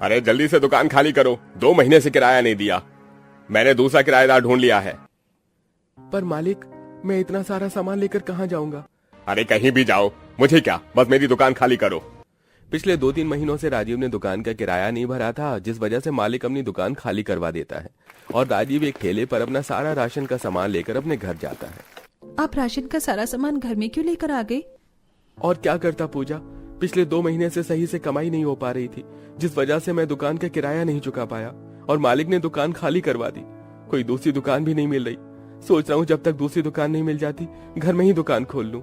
अरे जल्दी से दुकान खाली करो, 2 महीने से किराया नहीं दिया। मैंने दूसरा किराएदार ढूंढ लिया है। पर मालिक, मैं इतना सारा सामान लेकर कहाँ जाऊंगा? अरे कहीं भी जाओ, मुझे क्या, बस मेरी दुकान खाली करो। पिछले 2-3 महीनों से राजीव ने दुकान का किराया नहीं भरा था, जिस वजह से मालिक अपनी दुकान खाली करवा देता है और राजीव एक ठेले पर अपना सारा राशन का सामान लेकर अपने घर जाता है। आप राशन का सारा सामान घर में क्यों लेकर आ गए? और क्या करता पूजा, पिछले 2 महीने से सही से कमाई नहीं हो पा रही थी, जिस वजह से मैं दुकान का किराया नहीं चुका पाया और मालिक ने दुकान खाली करवा दी। कोई दूसरी दुकान भी नहीं मिल रही। सोच रहा हूँ जब तक दूसरी दुकान नहीं मिल जाती घर में ही दुकान खोल लूं।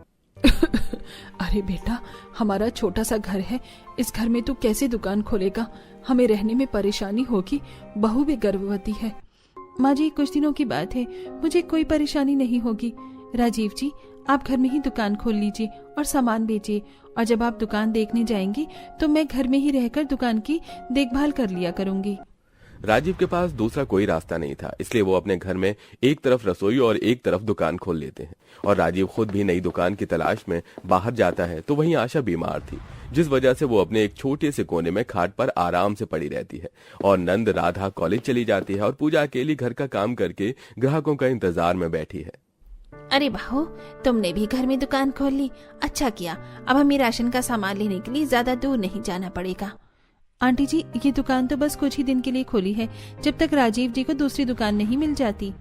अरे बेटा, हमारा छोटा सा घर है, इस घर में तू कैसे दुकान खोलेगा? हमें रहने में परेशानी होगी, बहू भी गर्भवती है। माँ जी, कुछ दिनों की बात है, मुझे कोई परेशानी नहीं होगी। राजीव जी, आप घर में ही दुकान खोल लीजिए और सामान बेचिए, और जब आप दुकान देखने जाएंगी तो मैं घर में ही रहकर दुकान की देखभाल कर लिया करूंगी। राजीव के पास दूसरा कोई रास्ता नहीं था, इसलिए वो अपने घर में एक तरफ रसोई और एक तरफ दुकान खोल लेते हैं। और राजीव खुद भी नई दुकान की तलाश में बाहर जाता है तो वहीं आशा बीमार थी, जिस वजह से वो अपने एक छोटे से कोने में खाट पर आराम से पड़ी रहती है। और नंद राधा कॉलेज चली जाती है और पूजा अकेली घर का काम करके ग्राहकों का इंतजार में बैठी है। अरे बहू, तुमने भी घर में दुकान खोल ली, अच्छा किया। अब हमें राशन का सामान लेने के लिए ज्यादा दूर नहीं जाना पड़ेगा। आंटी जी, ये दुकान तो बस कुछ ही दिन के लिए खोली है, जब तक राजीव जी को दूसरी दुकान नहीं मिल जाती।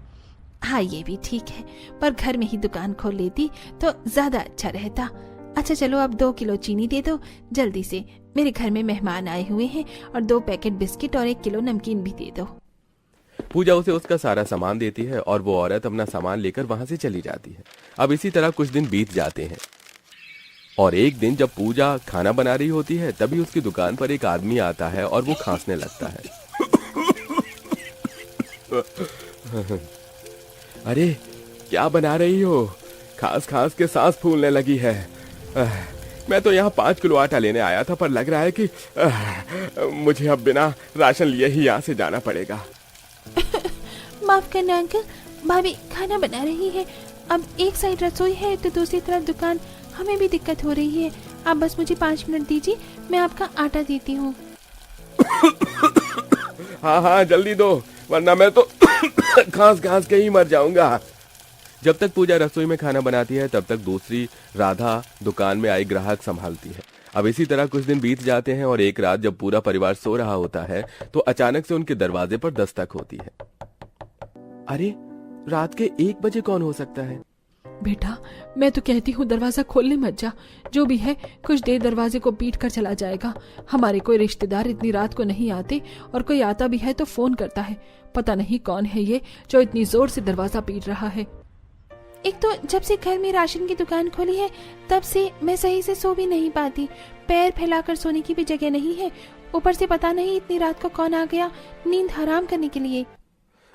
हाँ, ये भी ठीक है, पर घर में ही दुकान खोल लेती तो ज्यादा अच्छा रहता। अच्छा चलो, अब 2 किलो चीनी दे दो जल्दी से, मेरे घर में मेहमान आए हुए हैं, और 2 पैकेट बिस्किट और 1 किलो नमकीन भी दे दो। पूजा उसे उसका सारा सामान देती है और वो औरत अपना सामान लेकर वहां से चली जाती है। अब इसी तरह कुछ दिन बीत जाते हैं और एक दिन जब पूजा खाना बना रही होती है तभी उसकी दुकान पर एक आदमी आता है और वो खांसने लगता है। अरे क्या बना रही हो? खांस खांस के सांस फूलने लगी है। मैं तो यहाँ 5 किलो आटा लेने आया था, पर लग रहा है कि मुझे अब बिना राशन लिए ही यहाँ से जाना पड़ेगा। माफ करना अंकल, भाभी खाना बना रही है। अब एक साइड रसोई है तो दूसरी तरफ दुकान, हमें भी दिक्कत हो रही है। आप बस मुझे 5 मिनट दीजिए, मैं आपका आटा देती हूँ। हाँ हाँ जल्दी दो, वरना मैं तो खांस खांस के ही मर जाऊंगा। जब तक पूजा रसोई में खाना बनाती है तब तक दूसरी राधा दुकान में आई ग्राहक संभालती है। अब इसी तरह कुछ दिन बीत जाते हैं और एक रात जब पूरा परिवार सो रहा होता है तो अचानक से उनके दरवाजे पर दस्तक होती है। अरे रात के 1 बजे कौन हो सकता है? बेटा, मैं तो कहती हूँ दरवाजा खोलने मत जा। जो भी है कुछ देर दरवाजे को पीट कर चला जाएगा। हमारे कोई रिश्तेदार इतनी रात को नहीं आते, और कोई आता भी है तो फोन करता है। पता नहीं कौन है ये जो इतनी जोर से दरवाजा पीट रहा है। एक तो जब से घर में राशन की दुकान खोली है तब से मैं सही से सो भी नहीं पाती। पैर फैलाकर सोने की भी जगह नहीं है, ऊपर से पता नहीं इतनी रात को कौन आ गया नींद हराम करने के लिए।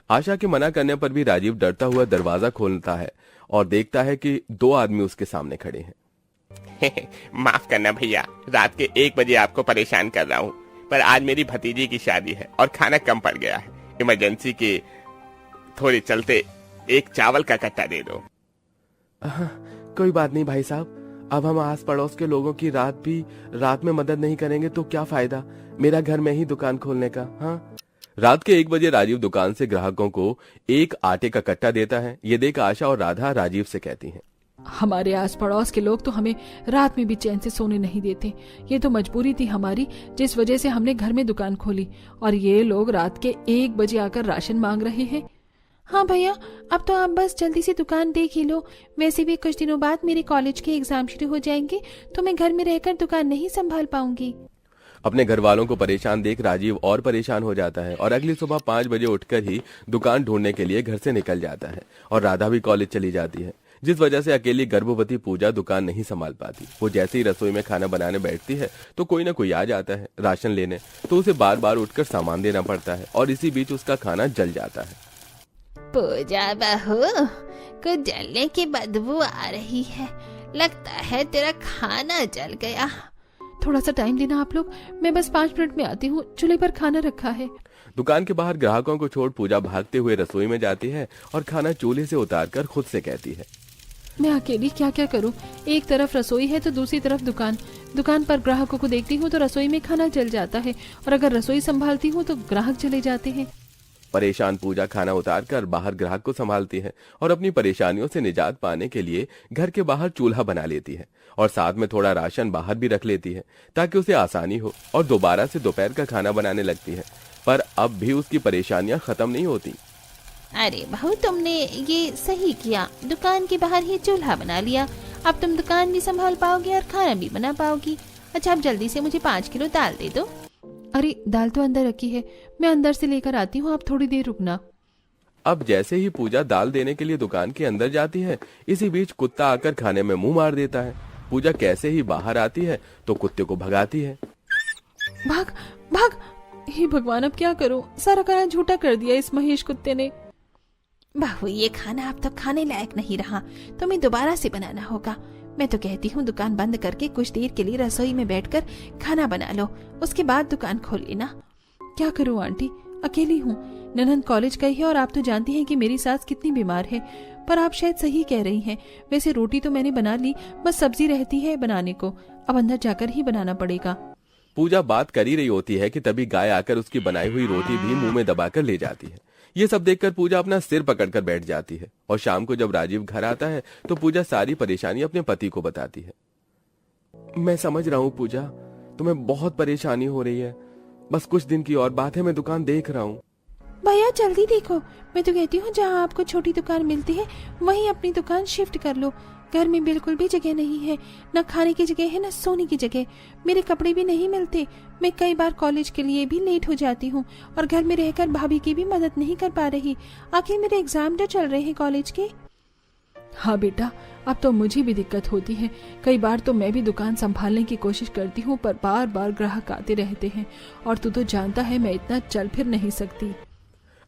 आशा के मना करने पर भी राजीव डरता हुआ दरवाजा खोलता है और देखता है कि 2 आदमी उसके सामने खड़े हैं। माफ करना भैया, रात के 1 बजे आपको परेशान कर रहा हूँ, पर आज मेरी भतीजी की शादी है और खाना कम पड़ गया है। इमरजेंसी के थोड़े चलते 1 चावल का कट्टा दे दो। कोई बात नहीं भाई साहब, अब हम आस पड़ोस के लोगों की रात में मदद नहीं करेंगे तो क्या फायदा मेरा घर में ही दुकान खोलने का। हाँ। रात के 1 बजे राजीव दुकान से ग्राहकों को 1 आटे का कट्टा देता है। ये देख आशा और राधा राजीव से कहती हैं, हमारे आस पड़ोस के लोग तो हमें रात में भी चैन से सोने नहीं देते। ये तो मजबूरी थी हमारी, जिस वजह से हमने घर में दुकान खोली, और ये लोग रात के 1 बजे आकर राशन मांग रहे हैं। हाँ भैया, अब तो आप बस जल्दी से दुकान देख ही लो। वैसे भी कुछ दिनों बाद मेरे कॉलेज के एग्जाम शुरू हो जाएंगे तो मैं घर में रहकर दुकान नहीं संभाल पाऊंगी। अपने घर वालों को परेशान देख राजीव और परेशान हो जाता है और अगली सुबह 5 बजे उठकर ही दुकान ढूंढने के लिए घर से निकल जाता है। और राधा भी कॉलेज चली जाती है, जिस वजह से अकेली गर्भवती पूजा दुकान नहीं संभाल पाती। वो जैसे ही रसोई में खाना बनाने बैठती है तो कोई ना कोई आ जाता है राशन लेने, तो उसे बार बार उठकर सामान देना पड़ता है और इसी बीच उसका खाना जल जाता है। पूजा बहू, कुछ जलने की बदबू आ रही है, लगता है तेरा खाना जल गया। थोड़ा सा टाइम देना आप लोग, मैं बस 5 मिनट में आती हूँ, चूल्हे पर खाना रखा है। दुकान के बाहर ग्राहकों को छोड़ पूजा भागते हुए रसोई में जाती है और खाना चूल्हे से उतारकर खुद से कहती है, मैं अकेली क्या क्या करूं? एक तरफ रसोई है तो दूसरी तरफ दुकान पर ग्राहकों को देखती हूँ तो रसोई में खाना जल जाता है, और अगर रसोई संभालती हूँ तो ग्राहक चले जाते हैं। परेशान पूजा खाना उतारकर बाहर ग्राहक को संभालती है और अपनी परेशानियों से निजात पाने के लिए घर के बाहर चूल्हा बना लेती है और साथ में थोड़ा राशन बाहर भी रख लेती है ताकि उसे आसानी हो, और दोबारा से दोपहर का खाना बनाने लगती है। पर अब भी उसकी परेशानियां खत्म नहीं होती। अरे बहू, तुमने ये सही किया, दुकान के बाहर ही चूल्हा बना लिया। अब तुम दुकान भी संभाल पाओगी और खाना भी बना पाओगी। अच्छा, अब जल्दी से मुझे 5 किलो दाल दे दो। अरे दाल तो अंदर रखी है, मैं अंदर से लेकर आती हूँ, आप थोड़ी देर रुकना। अब जैसे ही पूजा दाल देने के लिए दुकान के अंदर जाती है, इसी बीच कुत्ता आकर खाने में मुंह मार देता है। पूजा कैसे ही बाहर आती है तो कुत्ते को भगाती है। भाग भाग, हे भगवान, अब क्या करूं? सारा खाना झूठा कर दिया इस महेश कुत्ते ने। बहू, ये खाना अब तक खाने लायक नहीं रहा, तुम्हें दोबारा से बनाना होगा। मैं तो कहती हूँ दुकान बंद करके कुछ देर के लिए रसोई में बैठकर खाना बना लो, उसके बाद दुकान खोल लेना। क्या करूँ आंटी, अकेली हूँ। ननंद कॉलेज गई है और आप तो जानती हैं कि मेरी सास कितनी बीमार है। पर आप शायद सही कह रही हैं। वैसे रोटी तो मैंने बना ली, बस सब्जी रहती है बनाने को, अब अंदर जाकर ही बनाना पड़ेगा। पूजा बात कर ही रही होती है कि तभी गाय आकर उसकी बनाई हुई रोटी भी मुंह में दबाकर ले जाती है। ये सब देखकर पूजा अपना सिर पकड़कर बैठ जाती है, और शाम को जब राजीव घर आता है तो पूजा सारी परेशानी अपने पति को बताती है। मैं समझ रहा हूँ पूजा, तुम्हें बहुत परेशानी हो रही है, बस कुछ दिन की और बात है, मैं दुकान देख रहा हूँ। भैया जल्दी देखो, मैं तो कहती हूँ जहाँ आपको छोटी दुकान मिलती है वहीं अपनी दुकान शिफ्ट कर लो। घर में बिल्कुल भी जगह नहीं है, न खाने की जगह है न सोने की जगह। मेरे कपड़े भी नहीं मिलते, मैं कई बार कॉलेज के लिए भी लेट हो जाती हूँ, और घर में रहकर भाभी की भी मदद नहीं कर पा रही। आखिर मेरे एग्जाम तो चल रहे हैं कॉलेज के। हाँ बेटा, अब तो मुझे भी दिक्कत होती है। कई बार तो मैं भी दुकान संभालने की कोशिश करती हूँ, पर बार बार ग्राहक आते रहते हैं, और तू तो जानता है मैं इतना चल फिर नहीं सकती।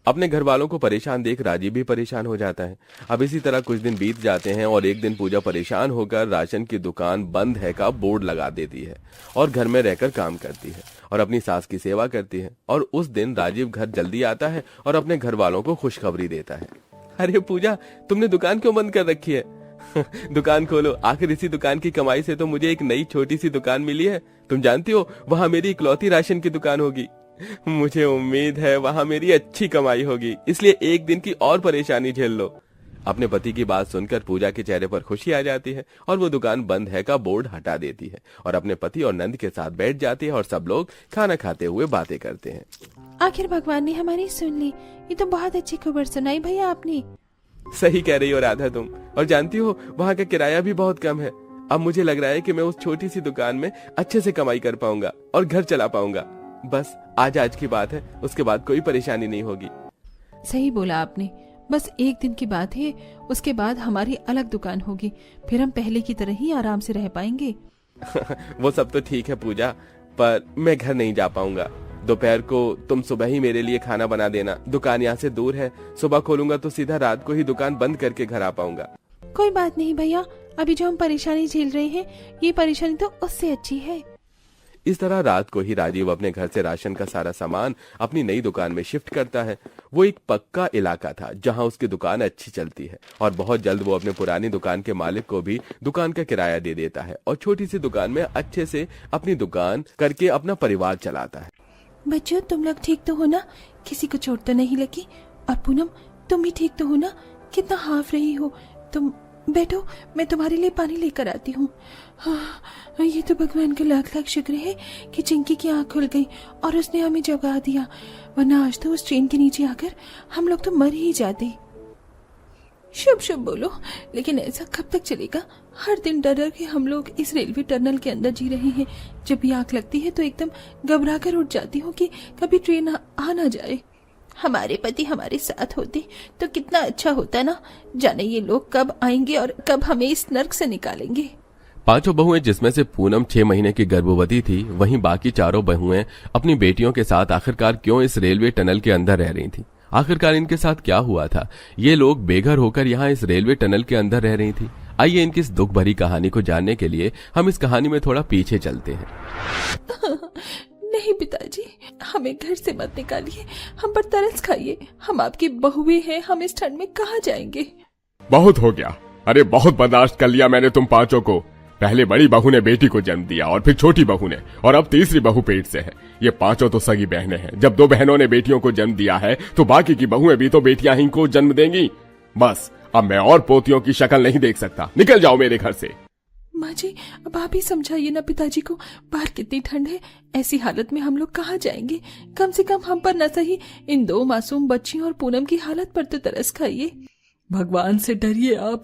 अपने घर वालों को परेशान देख राजीव भी परेशान हो जाता है। अब इसी तरह कुछ दिन बीत जाते हैं, और एक दिन पूजा परेशान होकर राशन की दुकान बंद है का बोर्ड लगा देती है और घर में रहकर काम करती है और अपनी सास की सेवा करती है। और उस दिन राजीव घर जल्दी आता है और अपने घर वालों को खुशखबरी देता है। अरे पूजा, तुमने दुकान क्यों बंद कर रखी है? दुकान खोलो, आखिर इसी दुकान की कमाई से तो मुझे एक नई छोटी सी दुकान मिली है। तुम जानती हो वहाँ मेरी इकलौती राशन की दुकान होगी। मुझे उम्मीद है वहाँ मेरी अच्छी कमाई होगी, इसलिए एक दिन की और परेशानी झेल लो। अपने पति की बात सुनकर पूजा के चेहरे पर खुशी आ जाती है और वो दुकान बंद है का बोर्ड हटा देती है और अपने पति और नंद के साथ बैठ जाती है और सब लोग खाना खाते हुए बातें करते हैं। आखिर भगवान ने हमारी सुन ली, ये तो बहुत अच्छी खबर सुनाई भैया आपने। सही कह रही हो राधा तुम, और जानती हो वहाँ का किराया भी बहुत कम है। अब मुझे लग रहा है कि मैं उस छोटी सी दुकान में अच्छे से कमाई कर पाऊंगा और घर चला पाऊंगा। बस आज की बात है, उसके बाद कोई परेशानी नहीं होगी। सही बोला आपने, बस एक दिन की बात है, उसके बाद हमारी अलग दुकान होगी, फिर हम पहले की तरह ही आराम से रह पाएंगे। वो सब तो ठीक है पूजा, पर मैं घर नहीं जा पाऊंगा। दोपहर को तुम सुबह ही मेरे लिए खाना बना देना, दुकान यहाँ से दूर है, सुबह खोलूंगा तो सीधा रात को ही दुकान बंद करके घर आ पाऊंगा। कोई बात नहीं भैया, अभी जो हम परेशानी झेल रहे हैं ये परेशानी तो उससे अच्छी है। इस तरह रात को ही राजीव अपने घर से राशन का सारा सामान अपनी नई दुकान में शिफ्ट करता है। वो एक पक्का इलाका था जहां उसकी दुकान अच्छी चलती है, और बहुत जल्द वो अपने पुरानी दुकान के मालिक को भी दुकान का किराया दे देता है और छोटी सी दुकान में अच्छे से अपनी दुकान करके अपना परिवार चलाता है। बच्चों तुम लोग ठीक तो हो ना? किसी को चोट तो नहीं लगी? और पूनम तुम भी ठीक तो हो ना? कितना हाफ रही हो तुम? बैठो, मैं तुम्हारे लिए पानी लेकर आती हूँ। हाँ, ये तो भगवान का लाख लाख शुक्र है कि चिंकी की आंख खुल गई और उसने हमें जगा दिया, वरना आज तो उस ट्रेन के नीचे आकर हम लोग तो मर ही जाते। शुभ शुभ बोलो, लेकिन ऐसा कब तक चलेगा? हर दिन डर डर के हम लोग इस रेलवे टनल के अंदर जी रहे हैं। जब भी आंख लगती है तो एकदम घबरा कर उठ जाती हूँ कि कभी ट्रेन आ ना जाए। हमारे पति हमारे साथ होते तो कितना अच्छा होता ना। जाने ये लोग कब आएंगे और कब हमें इस नर्क से निकालेंगे। पांचों बहुएं, जिसमें से पूनम 6 महीने की गर्भवती थी, वहीं बाकी चारों बहुएं अपनी बेटियों के साथ आखिरकार क्यों इस रेलवे टनल के अंदर रह रही थी? आखिरकार इनके साथ क्या हुआ था? ये लोग बेघर होकर यहाँ इस रेलवे टनल के अंदर रह रही थी। आइए इनकी इस दुख भरी कहानी को जानने के लिए हम इस कहानी में थोड़ा पीछे चलते हैं। नहीं पिताजी, हमें घर से मत निकालिए, हम पर तरस खाइए। हम आपकी बहुएं हैं, हम इस ठंड में कहाँ जाएंगे? बहुत हो गया, अरे बहुत बर्दाश्त कर लिया मैंने तुम पांचों को। पहले बड़ी बहू ने बेटी को जन्म दिया और फिर छोटी बहू ने, और अब तीसरी बहू पेट से है। ये पांचों तो सगी बहनें हैं। जब दो बहनों ने बेटियों को जन्म दिया है तो बाकी की बहुएं भी तो बेटियां ही को जन्म देंगी। बस अब मैं और पोतियों की शक्ल नहीं देख सकता। निकल जाओ मेरे घर से। माँ जी, अब आप ही समझाइए ना पिताजी को, बाहर कितनी ठंड है। ऐसी हालत में हम लोग कहाँ जाएंगे? कम से कम हम पर न सही इन दो मासूम बच्चियों और पूनम की हालत पर तो तरस खाइए। भगवान से डरिए आप,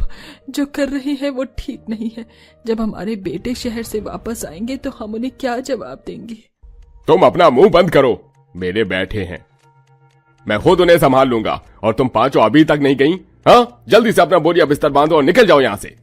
जो कर रहे हैं वो ठीक नहीं है। जब हमारे बेटे शहर से वापस आएंगे तो हम उन्हें क्या जवाब देंगे? तुम अपना मुंह बंद करो, मेरे बैठे हैं, मैं खुद उन्हें संभाल लूंगा। और तुम पांचों अभी तक नहीं गई? हाँ, जल्दी से अपना बोरिया बिस्तर बांधो और निकल जाओ यहाँ से।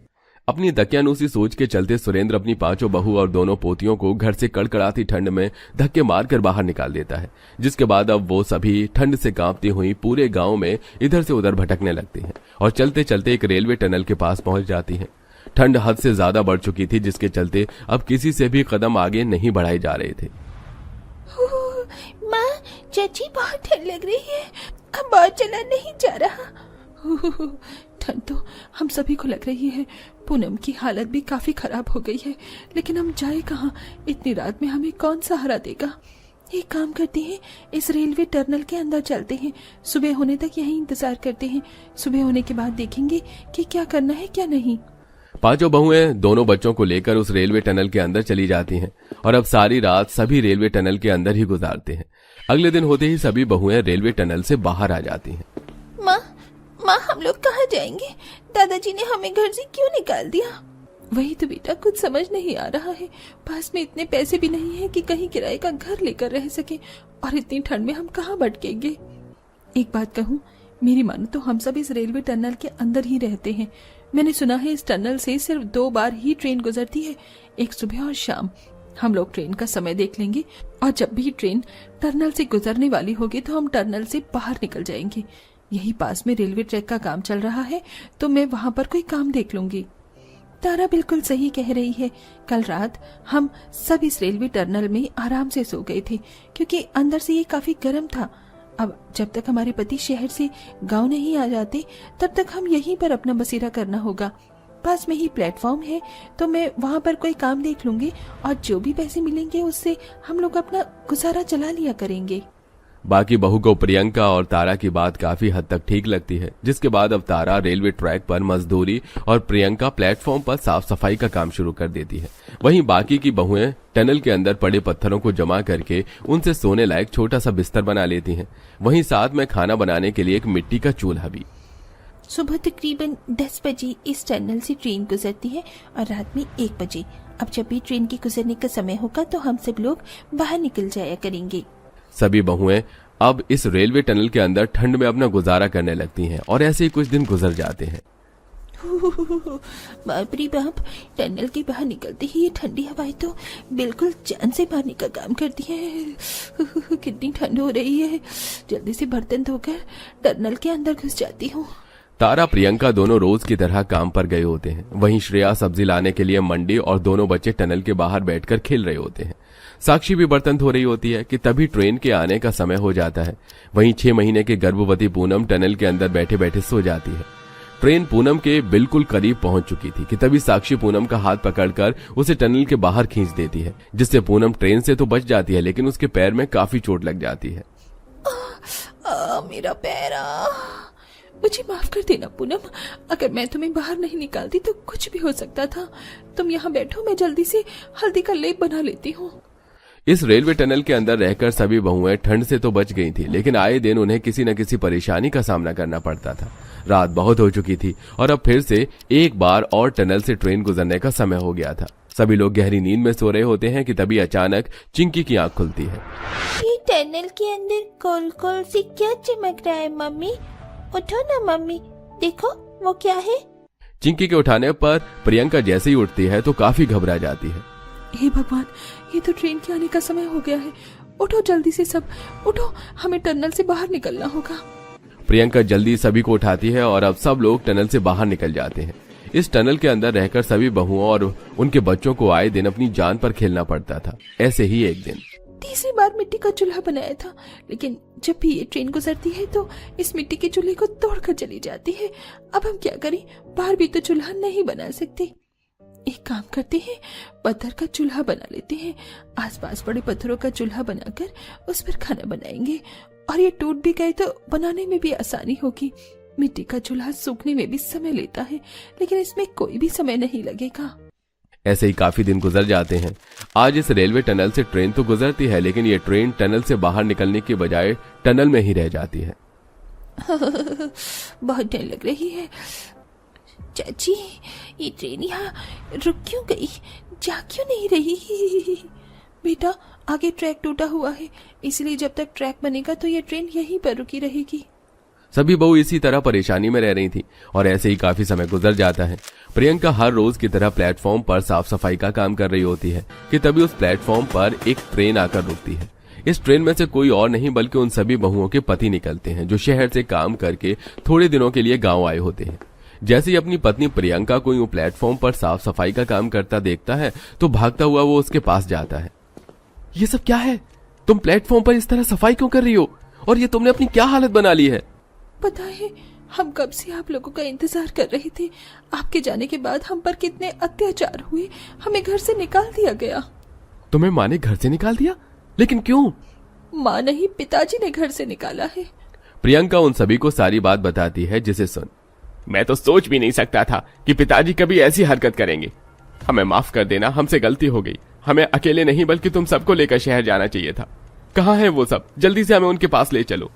अपनी दकियानूसी सोच के चलते सुरेंद्र अपनी पांचों बहू और दोनों पोतियों को घर से कड़कड़ाती ठंड में धक्के मारकर बाहर निकाल देता है, जिसके बाद अब वो सभी ठंड से कांपती हुई पूरे गांव में इधर से उधर भटकने लगती हैं और चलते चलते एक रेलवे टनल के पास पहुंच जाती हैं। ठंड हद से ज्यादा बढ़ चुकी थी, जिसके चलते अब किसी से भी कदम आगे नहीं बढ़ाए जा रहे थे। माँ, चाची बहुत ठंड लग रही है, अब बहुत चला नहीं जा रहा। ठंड तो हम सभी को लग रही है। पूनम की हालत भी काफी खराब हो गई है, लेकिन हम जाए कहाँ? इतनी रात में हमें कौन सहारा देगा? एक काम करते हैं, इस रेलवे टनल के अंदर चलते हैं। सुबह होने तक यहीं इंतजार करते हैं। सुबह होने के बाद देखेंगे कि क्या करना है क्या नहीं। पांचों बहुएं दोनों बच्चों को लेकर उस रेलवे टनल के अंदर चली जाती हैं और अब सारी रात सभी रेलवे टनल के अंदर ही गुजारते हैं। अगले दिन होते ही सभी बहुएं रेलवे टनल से बाहर आ जाती हैं। माँ, हम लोग कहाँ जाएंगे? दादाजी ने हमें घर से क्यों निकाल दिया? वही तो बेटा, कुछ समझ नहीं आ रहा है। पास में इतने पैसे भी नहीं है कि कहीं किराए का घर लेकर रह सके, और इतनी ठंड में हम कहाँ भटकेंगे? एक बात कहूँ, मेरी मानो तो हम सब इस रेलवे टनल के अंदर ही रहते हैं। मैंने सुना है इस टनल से सिर्फ 2 बार ही ट्रेन गुजरती है, एक सुबह और शाम। हम लोग ट्रेन का समय देख लेंगे और जब भी ट्रेन टनल से गुजरने वाली होगी तो हम टनल से बाहर निकल जाएंगे। यही पास में रेलवे ट्रैक का काम चल रहा है, तो मैं वहां पर कोई काम देख लूंगी। तारा बिल्कुल सही कह रही है। कल रात हम सब इस रेलवे टनल में आराम से सो गए थे, क्योंकि अंदर से ये काफी गर्म था। अब जब तक हमारे पति शहर से गांव नहीं आ जाते, तब तक हम यहीं पर अपना बसेरा करना होगा। पास में ही प्लेटफॉर्म है, तो मैं वहां पर कोई काम देख लूंगी और जो भी पैसे मिलेंगे उससे हम लोग अपना गुजारा चला लिया करेंगे। बाकी बहू को प्रियंका और तारा की बात काफी हद तक ठीक लगती है, जिसके बाद अब तारा रेलवे ट्रैक पर मजदूरी और प्रियंका प्लेटफॉर्म पर साफ सफाई का काम शुरू कर देती है। वहीं बाकी की बहुएं टनल के अंदर पड़े पत्थरों को जमा करके उनसे सोने लायक छोटा सा बिस्तर बना लेती हैं। वहीं साथ में खाना बनाने के लिए एक मिट्टी का चूल्हा भी। सुबह तकरीबन 10 बजे इस टनल से ट्रेन गुजरती है और रात में 1 बजे। अब जब भी ट्रेन के गुजरने का समय होगा तो हम सब लोग बाहर निकल जाया करेंगे। सभी बहुएं अब इस रेलवे टनल के अंदर ठंड में अपना गुजारा करने लगती हैं और ऐसे ही कुछ दिन गुजर जाते हैं। बाप रे बाप, टनल के बाहर निकलते ही ये ठंडी हवाएं तो बिल्कुल जान से मारने का काम करती है। कितनी ठंड हो रही है। जल्दी से बर्तन धोकर टनल के अंदर घुस जाती हूँ। तारा प्रियंका दोनों रोज की तरह काम पर गए होते हैं। वहीं श्रेया सब्जी लाने के लिए मंडी और दोनों बच्चे टनल के बाहर बैठकर खेल रहे होते हैं। साक्षी भी बर्तन धो रही होती है कि तभी ट्रेन के आने का समय हो जाता है। वहीं 6 महीने के गर्भवती पूनम टनल के अंदर बैठे बैठे सो जाती है। ट्रेन पूनम के बिल्कुल करीब पहुंच चुकी थी कि तभी साक्षी पूनम का हाथ पकड़कर उसे टनल के बाहर खींच देती है, जिससे पूनम ट्रेन से तो बच जाती है, लेकिन उसके पैर में काफी चोट लग जाती है। मेरा पैर, मुझे माफ कर देना पूनम। अगर मैं तुम्हें बाहर नहीं निकालती तो कुछ भी हो सकता था। तुम यहाँ बैठो, मैं जल्दी से हल्दी का लेप बना लेती हूँ। इस रेलवे टनल के अंदर रहकर सभी बहुएं ठंड से तो बच गई थी, लेकिन आए दिन उन्हें किसी न किसी परेशानी का सामना करना पड़ता था। रात बहुत हो चुकी थी और अब फिर से एक बार और टनल से ट्रेन गुजरने का समय हो गया था। सभी लोग गहरी नींद में सो रहे होते हैं कि तभी अचानक चिंकी की आंख खुलती है। ये टनल के अंदर गोल गोल से क्या चमक रहा है? मम्मी उठो ना मम्मी, देखो वो क्या है? चिंकी के उठाने पर प्रियंका जैसे ही उठती है तो काफी घबरा जाती है। हे भगवान, ये तो ट्रेन के आने का समय हो गया है। उठो जल्दी से, सब उठो, हमें टनल से बाहर निकलना होगा। प्रियंका जल्दी सभी को उठाती है और अब सब लोग टनल से बाहर निकल जाते हैं। इस टनल के अंदर रहकर सभी बहुओं और उनके बच्चों को आए दिन अपनी जान पर खेलना पड़ता था। ऐसे ही एक दिन तीसरी बार मिट्टी का चूल्हा बनाया था, लेकिन जब भी ये ट्रेन गुजरती है तो इस मिट्टी के चूल्हे को तोड़कर चली जाती है। अब हम क्या करें, बाहर भी तो चूल्हा नहीं बना सकते। एक काम करते हैं, पत्थर का चूल्हा बना लेते हैं। आसपास बड़े पत्थरों का चूल्हा बनाकर उस पर खाना बनाएंगे, और ये टूट भी गए तो बनाने में भी आसानी होगी। मिट्टी का चूल्हा सूखने में भी समय लेता है, लेकिन इसमें कोई भी समय नहीं लगेगा। ऐसे ही काफी दिन गुजर जाते हैं। आज इस रेलवे टनल से ट्रेन तो गुजरती है, लेकिन ये ट्रेन टनल से बाहर निकलने के बजाय टनल में ही रह जाती है। बहुत डर लग रही है। चाची, ये ट्रेन यहाँ रुक क्यों गई, जा क्यों नहीं रही? बेटा, आगे ट्रैक टूटा हुआ है, इसलिए जब तक ट्रैक बनेगा तो ये ट्रेन यहीं पर रुकी रहेगी। सभी बहू इसी तरह परेशानी में रह रही थी और ऐसे ही काफी समय गुजर जाता है। प्रियंका हर रोज की तरह प्लेटफॉर्म पर साफ सफाई का काम कर रही होती है कि तभी उस प्लेटफॉर्म पर एक ट्रेन आकर रुकती है। इस ट्रेन में से कोई और नहीं बल्कि उन सभी बहुओं के पति निकलते हैं जो शहर से काम करके थोड़े दिनों के लिए गाँव आए होते हैं। जैसे ही अपनी पत्नी प्रियंका को यूं प्लेटफॉर्म पर साफ सफाई का काम करता देखता है तो भागता हुआ वो उसके पास जाता है। ये सब क्या है? तुम प्लेटफॉर्म पर इस तरह सफाई क्यों कर रही हो? और ये तुमने अपनी क्या हालत बना ली है? पता है, हम कब से आप लोगों का इंतजार कर रहे थे। आपके जाने के बाद हम पर कितने अत्याचार हुए, हमें घर से निकाल दिया गया। तुम्हें माँ ने घर से निकाल दिया? लेकिन क्यों? माँ नहीं, पिताजी ने घर से निकाला है। प्रियंका उन सभी को सारी बात बताती है, जिसे सुन मैं तो सोच भी नहीं सकता था कि पिताजी कभी ऐसी हरकत करेंगे। हमें माफ कर देना, हमसे गलती हो गई। हमें अकेले नहीं बल्कि तुम सबको लेकर शहर जाना चाहिए था। कहाँ है वो सब? जल्दी से हमें उनके पास ले चलो।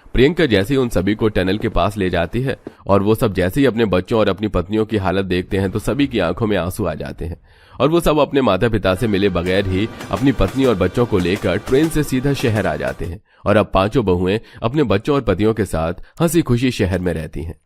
प्रियंका जैसे ही उन सभी को टनल के पास ले जाती है और वो सब जैसे ही अपने बच्चों और अपनी पत्नियों की हालत देखते हैं तो सभी की आंखों में आंसू आ जाते हैं और वो सब अपने माता पिता से मिले बगैर ही अपनी पत्नी और बच्चों को लेकर ट्रेन से सीधा शहर आ जाते हैं और अब पांचों बहुएं अपने बच्चों और पतियों के साथ हंसी खुशी शहर में रहती हैं।